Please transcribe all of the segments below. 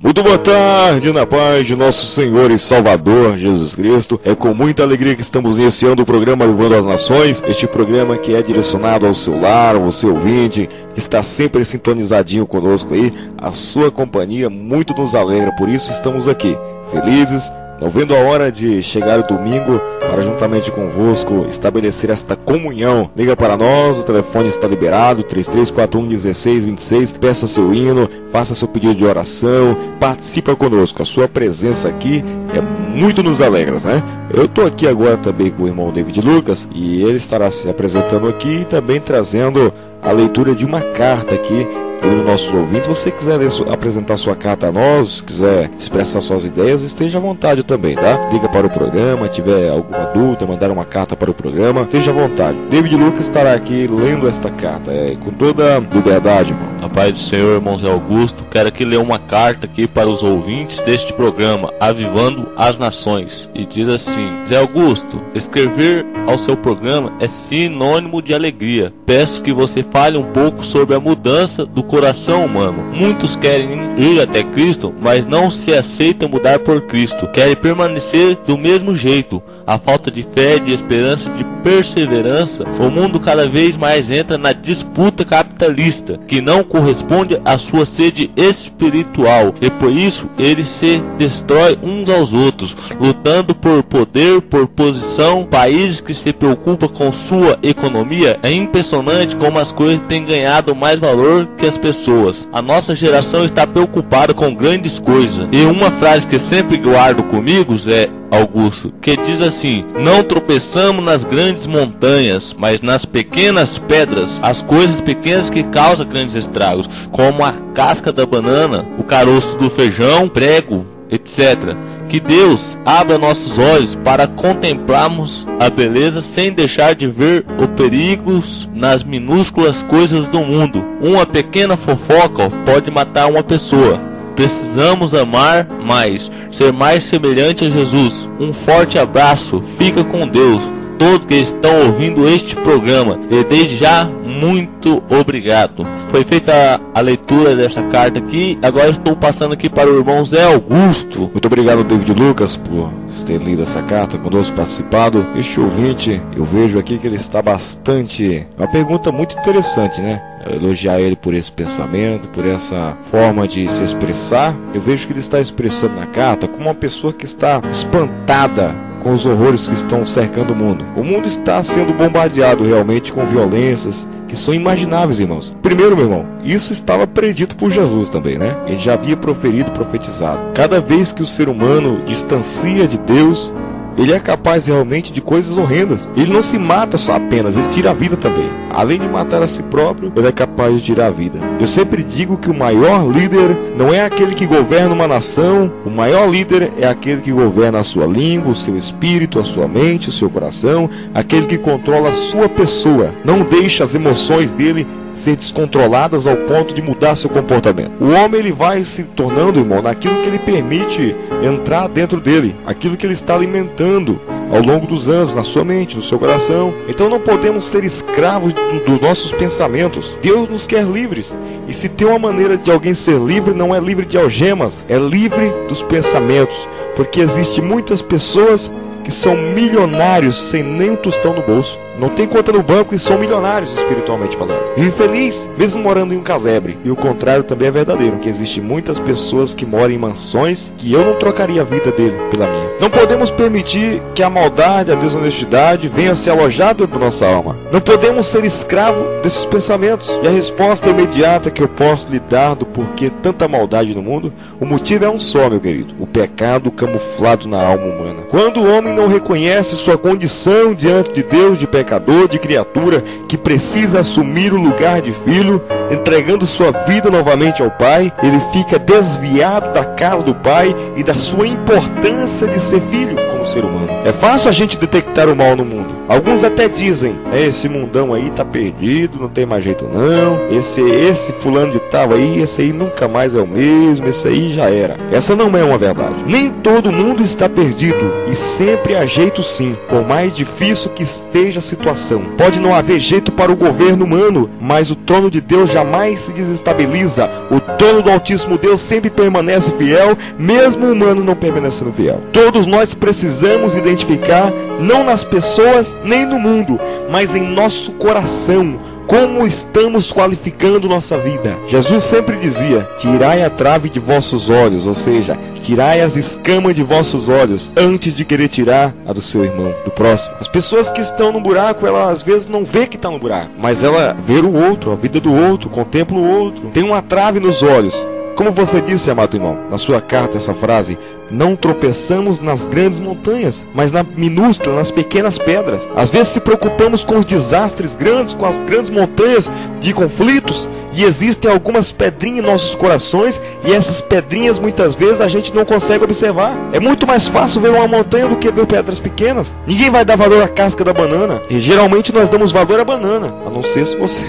Muito boa tarde, na paz de nosso Senhor e Salvador Jesus Cristo. É com muita alegria que estamos iniciando o programa Avivando as Nações, este programa que é direcionado ao seu lar, ao seu ouvinte, que está sempre sintonizadinho conosco aí. A sua companhia muito nos alegra, por isso estamos aqui, felizes, não vendo a hora de chegar o domingo para juntamente convosco estabelecer esta comunhão. Liga para nós, o telefone está liberado, 3341-1626, peça seu hino, faça seu pedido de oração, participa conosco. A sua presença aqui é muito nos alegra, né? Eu estou aqui agora também com o irmão David Lucas e ele estará se apresentando aqui e também trazendo a leitura de uma carta aqui para os nossos ouvintes. Se você quiser apresentar sua carta a nós, quiser expressar suas ideias, esteja à vontade também, tá? Liga para o programa, tiver alguma dúvida, mandar uma carta para o programa, esteja à vontade. David Lucas estará aqui lendo esta carta, com toda liberdade, irmão. A paz do Senhor, irmão Zé Augusto. Quero aqui ler uma carta aqui para os ouvintes deste programa, Avivando as Nações. E diz assim: Zé Augusto, escrever ao seu programa é sinônimo de alegria. Peço que você fale um pouco sobre a mudança do coração humano. Muitos querem ir até Cristo, mas não se aceitam mudar por Cristo. Querem permanecer do mesmo jeito. A falta de fé, de esperança, de perseverança. O mundo cada vez mais entra na disputa capitalista, que não corresponde à sua sede espiritual, e por isso eles se destroem uns aos outros, lutando por poder, por posição. Países que se preocupam com sua economia, é impressionante como as coisas têm ganhado mais valor que as pessoas. A nossa geração está preocupada com grandes coisas, e uma frase que sempre guardo comigo, Zé Augusto, que diz assim: não tropeçamos nas grandes montanhas, mas nas pequenas pedras, as coisas pequenas que causam grandes estragos, como a casca da banana, o caroço do feijão, prego, etc. Que Deus abra nossos olhos para contemplarmos a beleza sem deixar de ver os perigos nas minúsculas coisas do mundo. Uma pequena fofoca pode matar uma pessoa. Precisamos amar mais, ser mais semelhante a Jesus. Um forte abraço, fica com Deus. Todos que estão ouvindo este programa, e desde já, muito obrigado. Foi feita a leitura dessa carta aqui. Agora estou passando aqui para o irmão Zé Augusto. Muito obrigado, David Lucas, por ter lido essa carta, conosco participado. Este ouvinte, eu vejo aqui que ele está bastante... uma pergunta muito interessante, né? Elogiar ele por esse pensamento, por essa forma de se expressar. Eu vejo que ele está expressando na carta como uma pessoa que está espantada com os horrores que estão cercando o mundo. O mundo está sendo bombardeado realmente com violências que são imagináveis, irmãos. Primeiro, meu irmão, isso estava predito por Jesus também, né? Ele já havia proferido, profetizado. Cada vez que o ser humano distancia de Deus, ele é capaz realmente de coisas horrendas. Ele não se mata só apenas, ele tira a vida também. Além de matar a si próprio, ele é capaz de tirar a vida. Eu sempre digo que o maior líder não é aquele que governa uma nação. O maior líder é aquele que governa a sua língua, o seu espírito, a sua mente, o seu coração. Aquele que controla a sua pessoa. Não deixa as emoções dele ser descontroladas ao ponto de mudar seu comportamento. O homem, ele vai se tornando, irmão, naquilo que ele permite entrar dentro dele, aquilo que ele está alimentando ao longo dos anos, na sua mente, no seu coração. Então não podemos ser escravos dos nossos pensamentos. Deus nos quer livres. E se tem uma maneira de alguém ser livre, não é livre de algemas, é livre dos pensamentos. Porque existem muitas pessoas que são milionários sem nem um tostão no bolso. Não tem conta no banco e são milionários espiritualmente falando. Vive feliz, mesmo morando em um casebre. E o contrário também é verdadeiro, que existem muitas pessoas que moram em mansões que eu não trocaria a vida dele pela minha. Não podemos permitir que a maldade, a desonestidade venha se alojar dentro da nossa alma. Não podemos ser escravos desses pensamentos. E a resposta imediata que eu posso lhe dar do porquê tanta maldade no mundo, o motivo é um só, meu querido: o pecado camuflado na alma humana. Quando o homem não reconhece sua condição diante de Deus de pecador, de criatura que precisa assumir o lugar de filho, entregando sua vida novamente ao Pai, ele fica desviado da casa do Pai e da sua importância de ser filho, como como ser humano. É fácil a gente detectar o mal no mundo. Alguns até dizem, esse mundão aí tá perdido, não tem mais jeito não. Esse fulano de tal aí, esse aí nunca mais é o mesmo, esse aí já era. Essa não é uma verdade. Nem todo mundo está perdido, e sempre há jeito sim, por mais difícil que esteja a situação. Pode não haver jeito para o governo humano, mas o trono de Deus jamais se desestabiliza. O trono do Altíssimo Deus sempre permanece fiel, mesmo o humano não permanecendo fiel. Todos nós precisamos identificar, não nas pessoas nem no mundo, mas em nosso coração, como estamos qualificando nossa vida. Jesus sempre dizia, tirai a trave de vossos olhos, ou seja, tirai as escamas de vossos olhos, antes de querer tirar a do seu irmão, do próximo. As pessoas que estão no buraco, ela às vezes não vê que está no buraco, mas ela vê o outro, a vida do outro, contempla o outro, tem uma trave nos olhos. Como você disse, amado irmão, na sua carta, essa frase, não tropeçamos nas grandes montanhas, mas na minúscula, nas pequenas pedras. Às vezes se preocupamos com os desastres grandes, com as grandes montanhas de conflitos, e existem algumas pedrinhas em nossos corações, e essas pedrinhas muitas vezes a gente não consegue observar. É muito mais fácil ver uma montanha do que ver pedras pequenas. Ninguém vai dar valor à casca da banana, e geralmente nós damos valor à banana, a não ser se você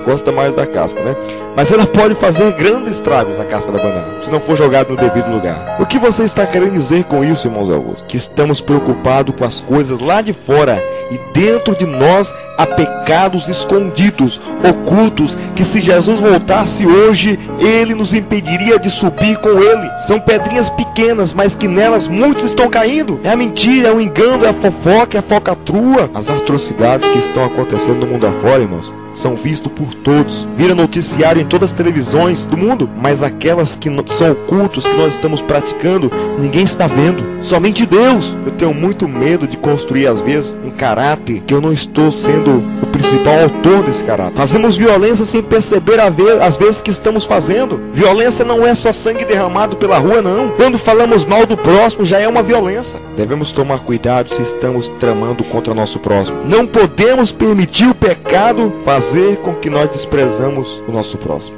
gosta mais da casca, né? Mas ela pode fazer grandes estragos na casca da banana, se não for jogado no devido lugar. O que você está querendo dizer com isso, irmãos Augusto? Que estamos preocupados com as coisas lá de fora, e dentro de nós há pecados escondidos, ocultos, que se Jesus voltasse hoje, ele nos impediria de subir com ele. São pedrinhas pequenas, mas que nelas muitos estão caindo. É a mentira, é o engano, é a fofoca, é a focatrua. As atrocidades que estão acontecendo no mundo afora, irmãos, são vistos por todos. Vira noticiário em todas as televisões do mundo, mas aquelas que são ocultos, que nós estamos praticando, ninguém está vendo. Somente Deus. Eu tenho muito medo de construir, às vezes, um caráter que eu não estou sendo o principal autor desse caráter. Fazemos violência sem perceber às vezes que estamos fazendo. Violência não é só sangue derramado pela rua, não. Quando falamos mal do próximo, já é uma violência. Devemos tomar cuidado se estamos tramando contra nosso próximo. Não podemos permitir o pecado fazer com que nós desprezamos o nosso próximo.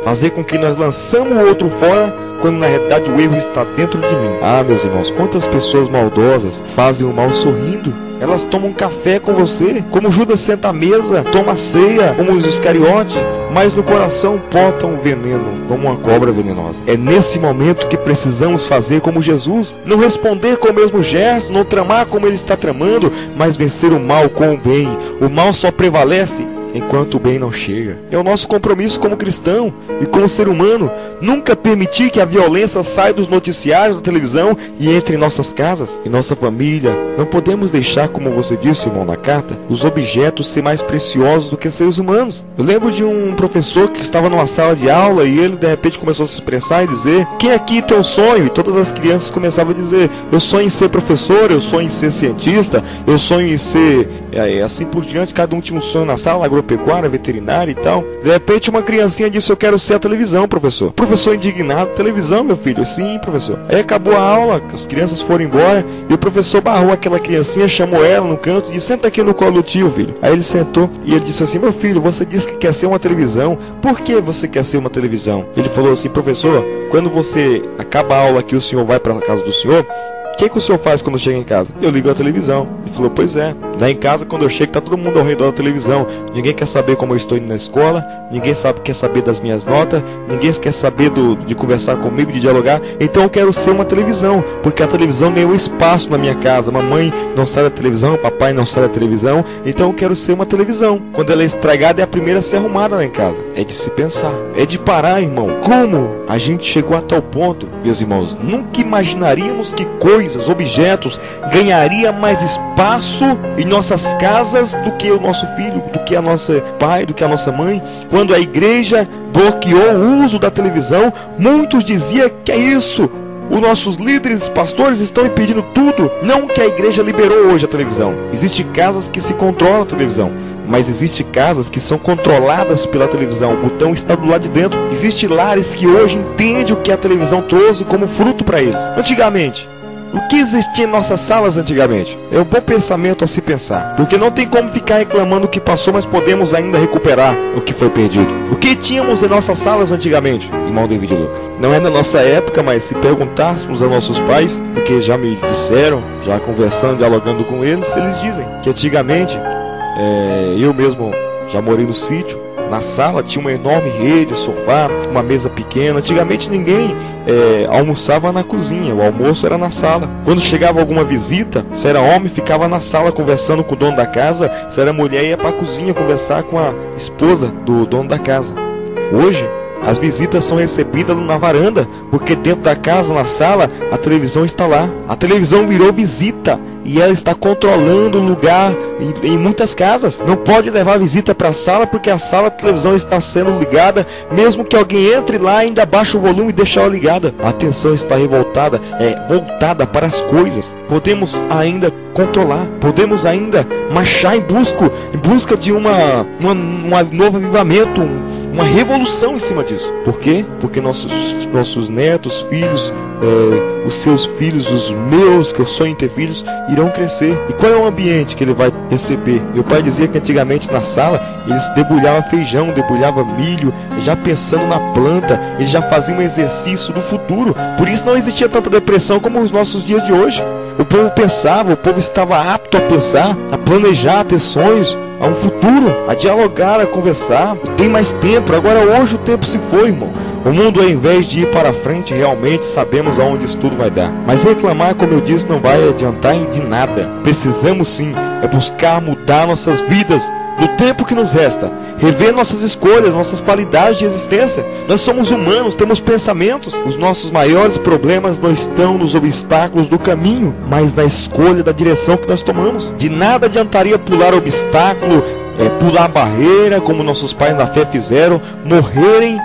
Fazer com que nós lançamos o outro fora, quando na realidade o erro está dentro de mim. Ah, meus irmãos, quantas pessoas maldosas fazem o mal sorrindo. Elas tomam café com você, como Judas senta à mesa, toma ceia, como os Iscariote, mas no coração portam veneno, como uma cobra venenosa. É nesse momento que precisamos fazer como Jesus, não responder com o mesmo gesto, não tramar como ele está tramando, mas vencer o mal com o bem. O mal só prevalece enquanto o bem não chega. É o nosso compromisso como cristão e como ser humano, nunca permitir que a violência saia dos noticiários, da televisão e entre em nossas casas, em nossa família. Não podemos deixar, como você disse, irmão, na carta, os objetos ser mais preciosos do que seres humanos. Eu lembro de um professor que estava numa sala de aula e ele de repente começou a se expressar e dizer: quem aqui tem um sonho? E todas as crianças começavam a dizer: eu sonho em ser professor, eu sonho em ser cientista, eu sonho em ser assim por diante. Cada um tinha um sonho na sala, agropecuária, veterinária e tal. De repente uma criancinha disse: eu quero ser a televisão, professor. O professor indignado: televisão, meu filho? Sim, professor. Aí acabou a aula, as crianças foram embora e o professor barrou aquela criancinha, chamou ela no canto e disse: senta aqui no colo do tio, filho. Aí ele sentou e ele disse assim: meu filho, você disse que quer ser uma televisão, por que você quer ser uma televisão? Ele falou assim: professor, quando você acaba a aula que o senhor vai para a casa do senhor, o que o senhor faz quando chega em casa? Eu ligo a televisão. Ele falou: pois é, lá em casa quando eu chego tá todo mundo ao redor da televisão. Ninguém quer saber como eu estou indo na escola, ninguém quer saber das minhas notas, ninguém quer saber de conversar comigo, de dialogar. Então eu quero ser uma televisão, porque a televisão ganhou espaço na minha casa. Mamãe não sai da televisão, papai não sai da televisão, então eu quero ser uma televisão. Quando ela é estragada, é a primeira a ser arrumada lá em casa. É de se pensar, é de parar, irmão. Como a gente chegou a tal ponto, meus irmãos? Nunca imaginaríamos que coisas, objetos ganharia mais espaço em nossas casas do que o nosso filho, do que a nossa pai, do que a nossa mãe. Quando a igreja bloqueou o uso da televisão, muitos diziam: que é isso? Os nossos líderes, pastores estão impedindo tudo. Não que a igreja liberou hoje a televisão. Existem casas que se controlam a televisão, mas existem casas que são controladas pela televisão. O botão está do lado de dentro. Existem lares que hoje entendem o que a televisão trouxe como fruto para eles. Antigamente, O que existia em nossas salas antigamente? É um bom pensamento a se pensar, porque não tem como ficar reclamando o que passou, mas podemos ainda recuperar o que foi perdido. O que tínhamos em nossas salas antigamente, irmão David Lucas? Não é da nossa época, mas se perguntássemos a nossos pais, porque já me disseram, já conversando, dialogando com eles, eles dizem que antigamente, eu mesmo já morei no sítio, na sala tinha uma enorme rede, sofá, uma mesa pequena. Antigamente ninguém almoçava na cozinha, o almoço era na sala. Quando chegava alguma visita, se era homem, ficava na sala conversando com o dono da casa, se era mulher, ia para a cozinha conversar com a esposa do dono da casa. Hoje, as visitas são recebidas na varanda, porque dentro da casa, na sala, a televisão está lá. A televisão virou visita e ela está controlando o lugar em muitas casas. Não pode levar visita para a sala, porque a sala, a televisão está sendo ligada. Mesmo que alguém entre lá, ainda baixa o volume e deixa ela ligada. A atenção está voltada para as coisas. Podemos ainda controlar, podemos ainda marchar em busca de um novo avivamento, uma revolução em cima disso. Por quê? Porque nossos netos, filhos, os seus filhos, os meus, que eu sonho em ter filhos, irão crescer. E qual é o ambiente que ele vai receber? Meu pai dizia que antigamente na sala eles debulhavam feijão, debulhavam milho, já pensando na planta, eles já faziam um exercício do futuro. Por isso não existia tanta depressão como os nossos dias de hoje. O povo pensava, o povo estava apto a pensar, a planejar, a ter sonhos, a um futuro, a dialogar, a conversar. Tem mais tempo. Agora hoje o tempo se foi, irmão. O mundo, ao invés de ir para frente, realmente sabemos aonde isso tudo vai dar. Mas reclamar, como eu disse, não vai adiantar de nada. Precisamos sim buscar mudar nossas vidas no tempo que nos resta, rever nossas escolhas, nossas qualidades de existência. Nós somos humanos, temos pensamentos. Os nossos maiores problemas não estão nos obstáculos do caminho, mas na escolha da direção que nós tomamos. De nada adiantaria pular obstáculo, pular a barreira, como nossos pais na fé fizeram, morrerem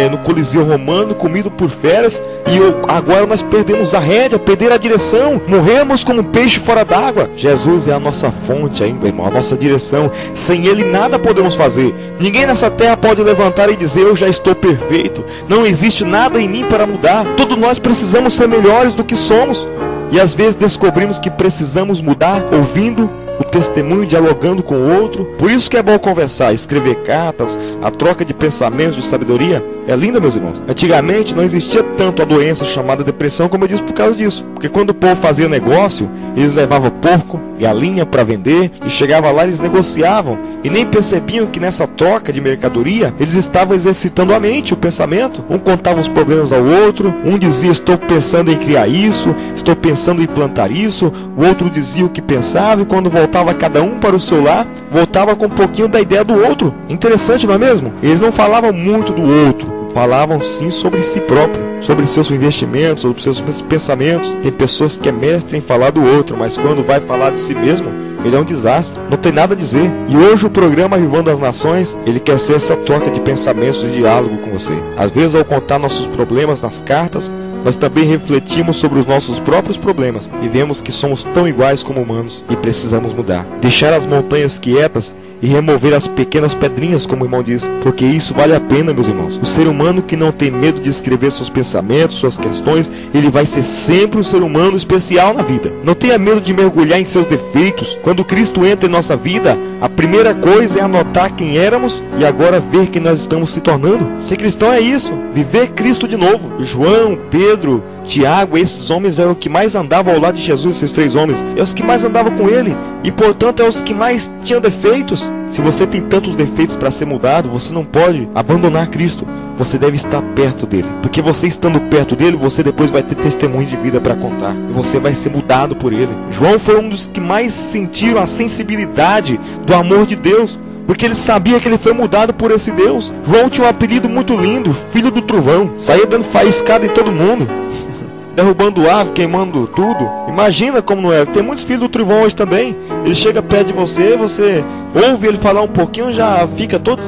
no Coliseu Romano, comido por feras, e agora nós perdemos a rédea, perder a direção, morremos como peixe fora d'água. Jesus é a nossa fonte ainda, irmão, a nossa direção. Sem Ele nada podemos fazer. Ninguém nessa terra pode levantar e dizer: eu já estou perfeito, não existe nada em mim para mudar. Todos nós precisamos ser melhores do que somos, e às vezes descobrimos que precisamos mudar ouvindo o testemunho, dialogando com o outro. Por isso que é bom conversar, escrever cartas. A troca de pensamentos, de sabedoria é linda, meus irmãos. Antigamente não existia tanto a doença chamada depressão, como eu disse, por causa disso. Porque quando o povo fazia negócio, eles levavam porco, galinha para vender, e chegava lá, eles negociavam e nem percebiam que nessa troca de mercadoria eles estavam exercitando a mente, o pensamento. Um contava os problemas ao outro, um dizia: estou pensando em criar isso, estou pensando em plantar isso. O outro dizia o que pensava, e quando voltava cada um para o seu lar, voltava com um pouquinho da ideia do outro. Interessante, não é mesmo? Eles não falavam muito do outro, falavam sim sobre si próprio, sobre seus investimentos, sobre seus pensamentos. Tem pessoas que é mestre em falar do outro, mas quando vai falar de si mesmo, ele é um desastre, não tem nada a dizer. E hoje o programa Avivando as Nações, ele quer ser essa troca de pensamentos e diálogo com você. Às vezes, ao contar nossos problemas nas cartas, nós também refletimos sobre os nossos próprios problemas e vemos que somos tão iguais como humanos e precisamos mudar. Deixar as montanhas quietas e remover as pequenas pedrinhas, como o irmão diz, porque isso vale a pena, meus irmãos. O ser humano que não tem medo de escrever seus pensamentos, suas questões, ele vai ser sempre um ser humano especial na vida. Não tenha medo de mergulhar em seus defeitos. Quando Cristo entra em nossa vida, a primeira coisa é anotar quem éramos e agora ver quem nós estamos se tornando. Ser cristão é isso, viver Cristo de novo. João, Pedro, Tiago, esses homens eram os que mais andavam ao lado de Jesus. Esses três homens eram os que mais andavam com ele, e portanto eram os que mais tinham defeitos. Se você tem tantos defeitos para ser mudado, você não pode abandonar Cristo. Você deve estar perto dele, porque você estando perto dele, você depois vai ter testemunho de vida para contar, e você vai ser mudado por ele. João foi um dos que mais sentiram a sensibilidade do amor de Deus, porque ele sabia que ele foi mudado por esse Deus. João tinha um apelido muito lindo: filho do trovão. Saía dando faiscada em todo mundo, derrubando ave, queimando tudo. Imagina como não era. Tem muitos filhos do trovão hoje também. Ele chega perto de você, você ouve ele falar um pouquinho, já fica todo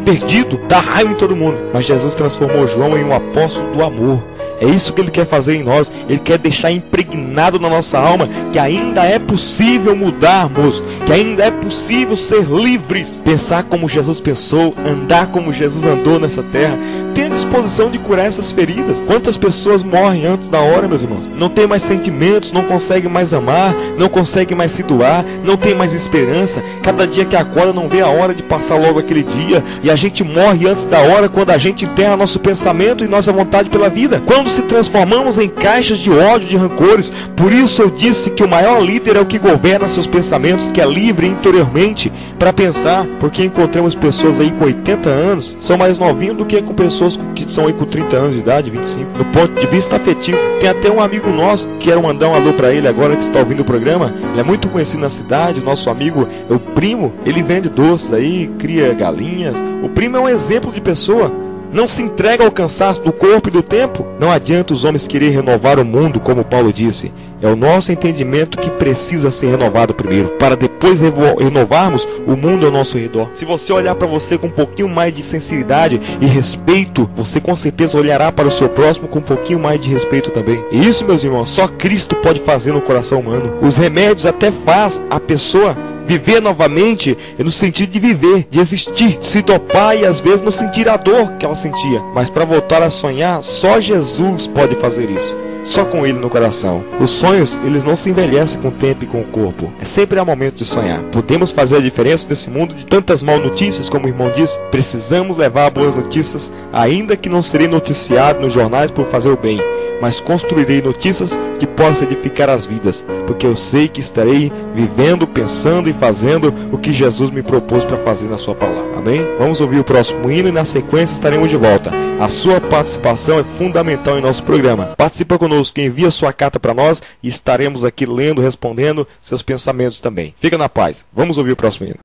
perdido, dá raiva em todo mundo. Mas Jesus transformou João em um apóstolo do amor. É isso que ele quer fazer em nós. Ele quer deixar impregnado na nossa alma que ainda é possível mudarmos, que ainda é possível ser livres, pensar como Jesus pensou, andar como Jesus andou nessa terra. Tenha disposição de curar essas feridas. Quantas pessoas morrem antes da hora, meus irmãos? Não tem mais sentimentos, não consegue mais amar, não consegue mais se doar, não tem mais esperança. Cada dia que acorda não vê a hora de passar logo aquele dia, e a gente morre antes da hora quando a gente enterra nosso pensamento e nossa vontade pela vida, quando se transformamos em caixas de ódio, de rancores. Por isso eu disse que o maior líder é o que governa seus pensamentos, que é livre interiormente para pensar, porque encontramos pessoas aí com 80 anos, são mais novinhos do que com pessoas que são aí com 30 anos de idade, 25, no ponto de vista afetivo. Tem até um amigo nosso, quero mandar um alô para ele agora que está ouvindo o programa, ele é muito conhecido na cidade, o nosso amigo é o Primo, ele vende doces aí, cria galinhas. O Primo é um exemplo de pessoa, não se entrega ao cansaço do corpo e do tempo. Não adianta os homens querer renovar o mundo, como Paulo disse. É o nosso entendimento que precisa ser renovado primeiro, para depois renovarmos o mundo ao nosso redor. Se você olhar para você com um pouquinho mais de sensibilidade e respeito, você com certeza olhará para o seu próximo com um pouquinho mais de respeito também. E isso, meus irmãos, só Cristo pode fazer no coração humano. Os remédios até faz a pessoa viver novamente, no sentido de viver, de existir, se dopar e às vezes não sentir a dor que ela sentia. Mas para voltar a sonhar, só Jesus pode fazer isso. Só com Ele no coração. Os sonhos, eles não se envelhecem com o tempo e com o corpo. É sempre o momento de sonhar. Podemos fazer a diferença nesse mundo de tantas mal notícias, como o irmão disse. Precisamos levar boas notícias, ainda que não serei noticiado nos jornais por fazer o bem, mas construirei notícias que possam edificar as vidas, porque eu sei que estarei vivendo, pensando e fazendo o que Jesus me propôs para fazer na sua palavra. Amém? Vamos ouvir o próximo hino e na sequência estaremos de volta. A sua participação é fundamental em nosso programa. Participa conosco, envia sua carta para nós e estaremos aqui lendo, respondendo seus pensamentos também. Fica na paz. Vamos ouvir o próximo hino.